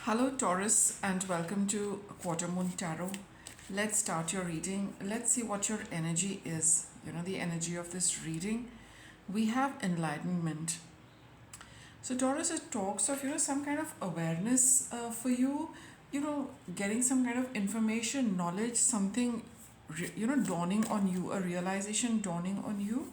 Hello, Taurus, and welcome to Quarter Moon Tarot. Let's start your reading. Let's see what your energy is. The energy of this reading. We have enlightenment. So, Taurus, it talks of, some kind of awareness for you, getting some kind of information, knowledge, something, dawning on you, a realization dawning on you.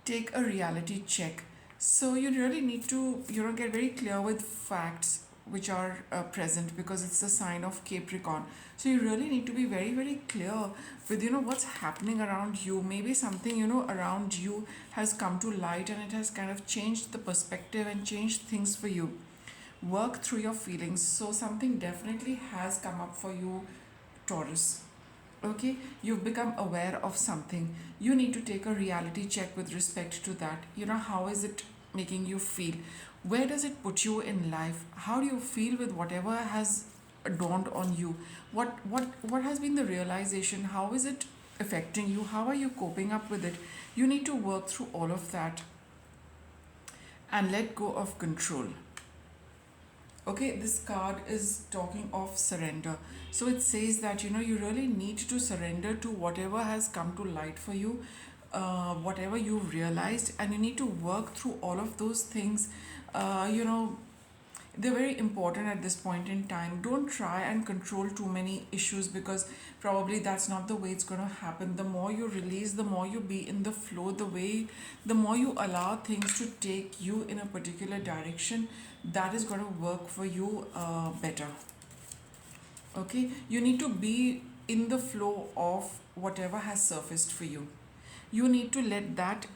Take a reality check. So you really need to get very clear with facts which are present, because it's the sign of Capricorn. So you really need to be very very clear with what's happening around you. Maybe something around you has come to light and it has kind of changed the perspective and changed things for you. Work through your feelings. So something definitely has come up for you, Taurus. Okay, you've become aware of something. You need to take a reality check with respect to that. How is it making you feel? Where does it put you in life? How do you feel with whatever has dawned on you? What has been the realization? How is it affecting you? How are you coping up with it? You need to work through all of that and let go of control. Okay, this card is talking of surrender. So it says that you really need to surrender to whatever has come to light for you, whatever you've realized, and you need to work through all of those things. They're very important at this point in time. Don't try and control too many issues, because probably that's not the way it's going to happen. The more you release, the more you be in the flow, the more you allow things to take you in a particular direction, that is going to work for you better. Okay, you need to be in the flow of whatever has surfaced for you. You need to let that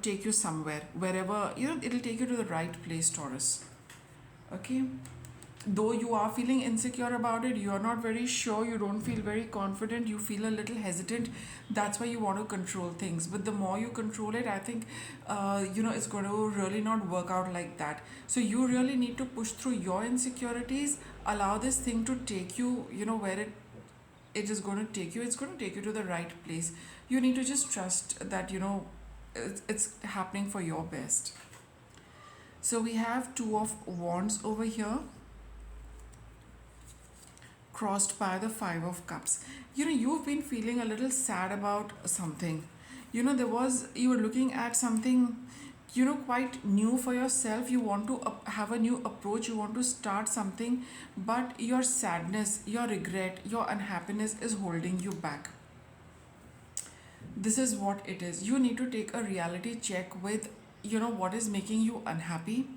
take you somewhere, wherever it'll take you to the right place, Taurus. Okay, though you are feeling insecure about it, you are not very sure, you don't feel very confident, you feel a little hesitant. That's why you want to control things, but the more you control it, I think it's going to really not work out like that. So you really need to push through your insecurities, allow this thing to take you where it is going to take you. It's going to take you to the right place. You need to just trust that it's happening for your best. So we have Two of Wands over here, crossed by the Five of Cups. You've been feeling a little sad about something. You were looking at something, quite new for yourself. You want to have a new approach, you want to start something, but your sadness, your regret, your unhappiness is holding you back. This is what it is. You need to take a reality check with what is making you unhappy,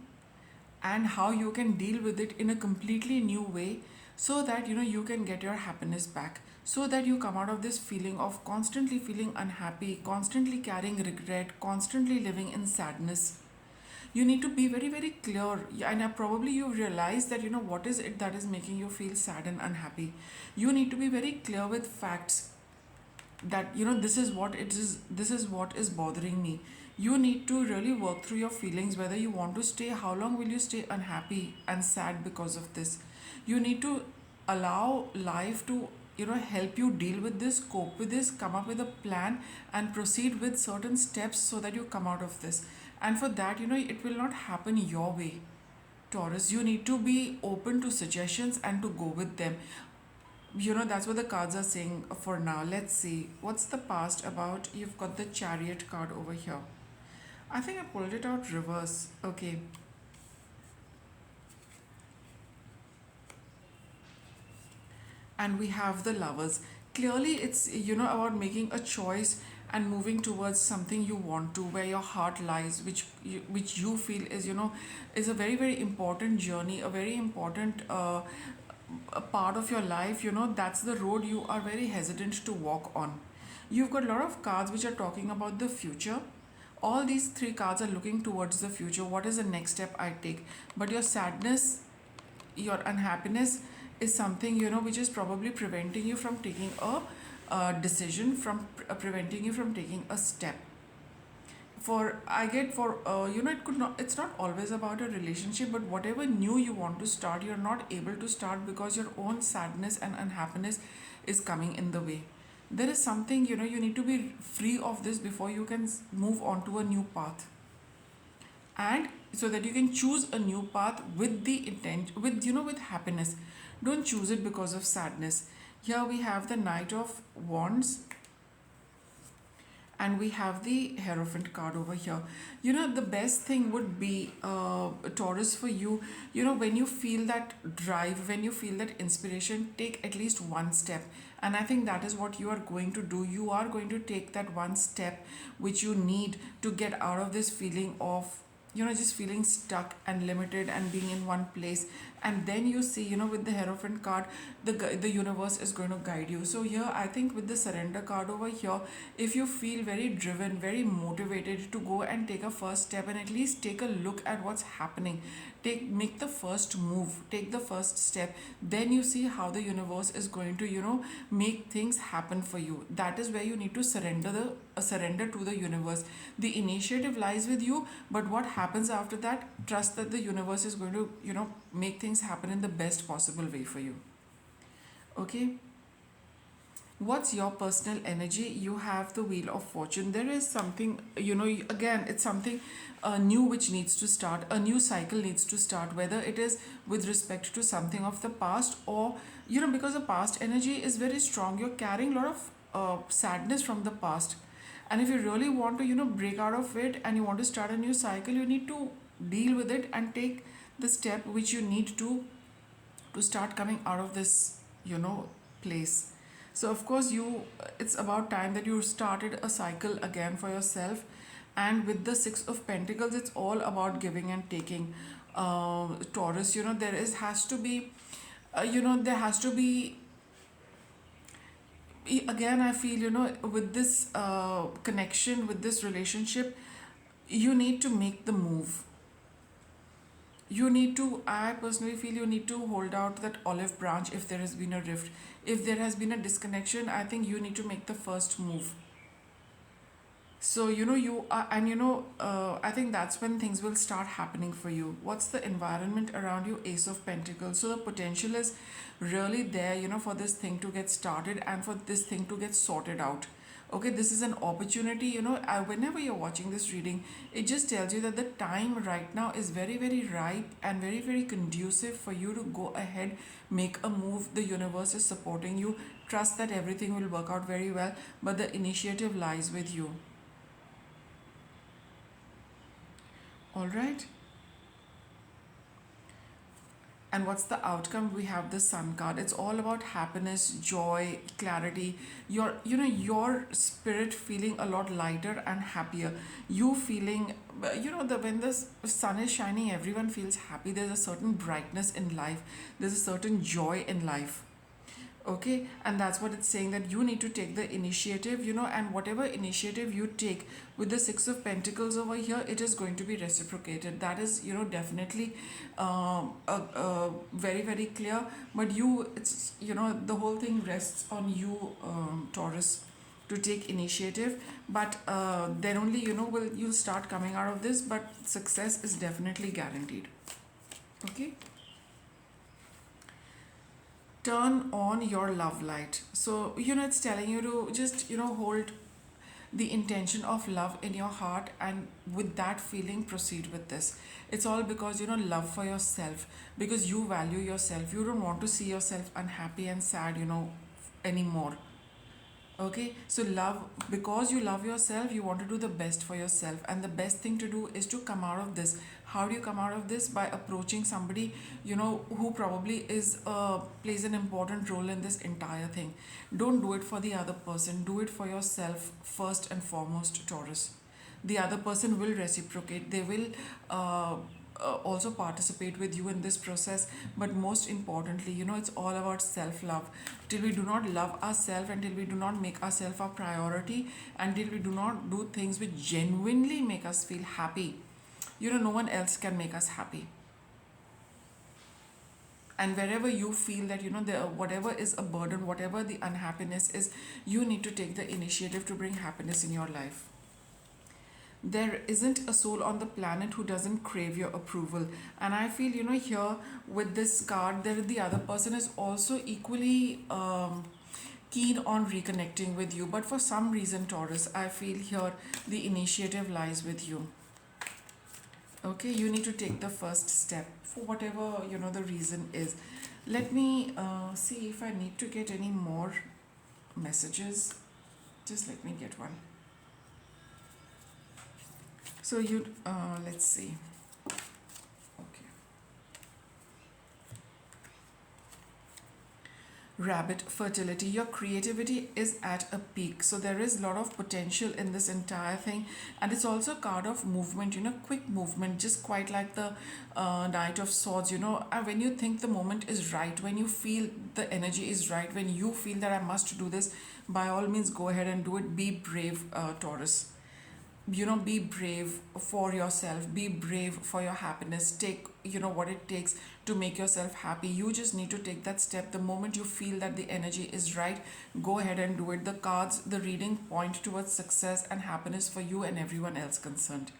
and how you can deal with it in a completely new way, so that you can get your happiness back, so that you come out of this feeling of constantly feeling unhappy, constantly carrying regret, constantly living in sadness. You need to be very very clear. And probably you realize that what is it that is making you feel sad and unhappy. You need to be very clear with facts, that this is what it is, this is what is bothering me. You need to really work through your feelings, whether you want to stay, how long will you stay unhappy and sad because of this. You need to allow life to help you deal with this, cope with this, come up with a plan, and proceed with certain steps so that you come out of this. And for that, it will not happen your way, Taurus. You need to be open to suggestions and to go with them. That's what the cards are saying for now. Let's see what's the past about. You've got the Chariot card over here. I think I pulled it out reverse. Okay. And we have the Lovers. Clearly it's about making a choice and moving towards something you want to, where your heart lies, which you feel is is a very very important journey, a very important a part of your life. That's the road you are very hesitant to walk on. You've got a lot of cards which are talking about the future. All these three cards are looking towards the future. What is the next step I take? But your sadness, your unhappiness is something which is probably preventing you from taking a decision, from preventing you from taking a step. For I get for it could not, it's not always about a relationship, but whatever new you want to start, you're not able to start because your own sadness and unhappiness is coming in the way. There is something, you need to be free of this before you can move on to a new path. And so that you can choose a new path with the intent, with with happiness. Don't choose it because of sadness. Here we have the Knight of Wands, and we have the Hierophant card over here. The best thing would be, Taurus, for you, when you feel that drive, when you feel that inspiration, take at least one step. And I think that is what you are going to do. You are going to take that one step which you need to get out of this feeling of just feeling stuck and limited and being in one place. And then you see, with the Hierophant card, the universe is going to guide you. So here I think with the Surrender card over here, if you feel very driven, very motivated to go and take a first step and at least take a look at what's happening, make the first move, take the first step, then you see how the universe is going to make things happen for you. That is where you need to surrender to the universe. The initiative lies with you, but what happens after that, trust that the universe is going to make things happen in the best possible way for you. Okay, what's your personal energy? You have the Wheel of Fortune. There is something, again, it's something new which needs to start, a new cycle needs to start, whether it is with respect to something of the past, or because the past energy is very strong, you're carrying a lot of sadness from the past. And if you really want to break out of it and you want to start a new cycle, you need to deal with it and take the step which you need to start coming out of this place. So of course it's about time that you started a cycle again for yourself. And with the Six of Pentacles, it's all about giving and taking. Taurus, there has to be, again, I feel with this connection, with this relationship, you need to make the move. I personally feel you need to hold out that olive branch if there has been a rift. If there has been a disconnection, I think you need to make the first move. So you are, and I think that's when things will start happening for you. What's the environment around you? Ace of Pentacles. So the potential is really there, for this thing to get started and for this thing to get sorted out. Okay, this is an opportunity. Whenever you're watching this reading, it just tells you that the time right now is very, very ripe and very, very conducive for you to go ahead, make a move. The universe is supporting you. Trust that everything will work out very well, but the initiative lies with you. All right. And what's the outcome? We have the Sun card. It's all about happiness, joy, clarity. Your spirit feeling a lot lighter and happier. You feeling, when the sun is shining, everyone feels happy. There's a certain brightness in life. There's a certain joy in life. Okay, and that's what it's saying, that you need to take the initiative, and whatever initiative you take with the Six of Pentacles over here, it is going to be reciprocated. That is definitely very, very clear. But it's the whole thing rests on you, Taurus, to take initiative. But then only you'll start coming out of this, but success is definitely guaranteed. Okay, turn on your love light. So it's telling you to just hold the intention of love in your heart, and with that feeling proceed with this. It's all because love for yourself, because you value yourself. You don't want to see yourself unhappy and sad anymore. Okay, so love, because you love yourself, you want to do the best for yourself, and the best thing to do is to come out of this. How do you come out of this? By approaching somebody who probably plays an important role in this entire thing. Don't do it for the other person, do it for yourself first and foremost, Taurus. The other person will reciprocate. They will also participate with you in this process. But most importantly, it's all about self-love. Till we do not love ourselves, until we do not make ourselves our priority, until we do not do things which genuinely make us feel happy, no one else can make us happy. And wherever you feel that whatever is a burden, whatever the unhappiness is, you need to take the initiative to bring happiness in your life. There isn't a soul on the planet who doesn't crave your approval. And I feel here with this card, the other person is also equally keen on reconnecting with you. But for some reason, Taurus, I feel here the initiative lies with you. Okay, you need to take the first step for whatever the reason is. Let me see if I need to get any more messages. Just let me get one. So you let's see. Okay. Rabbit, fertility, your creativity is at a peak, so there is a lot of potential in this entire thing. And it's also a card of movement, quick movement, just quite like the Knight of Swords. When you think the moment is right, when you feel the energy is right, when you feel that I must do this, by all means go ahead and do it. Be brave, Taurus. Be brave for yourself, be brave for your happiness. Take what it takes to make yourself happy. You just need to take that step. The moment you feel that the energy is right, go ahead and do it. The cards, the reading point towards success and happiness for you and everyone else concerned.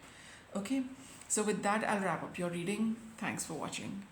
Okay, so with that, I'll wrap up your reading. Thanks for watching.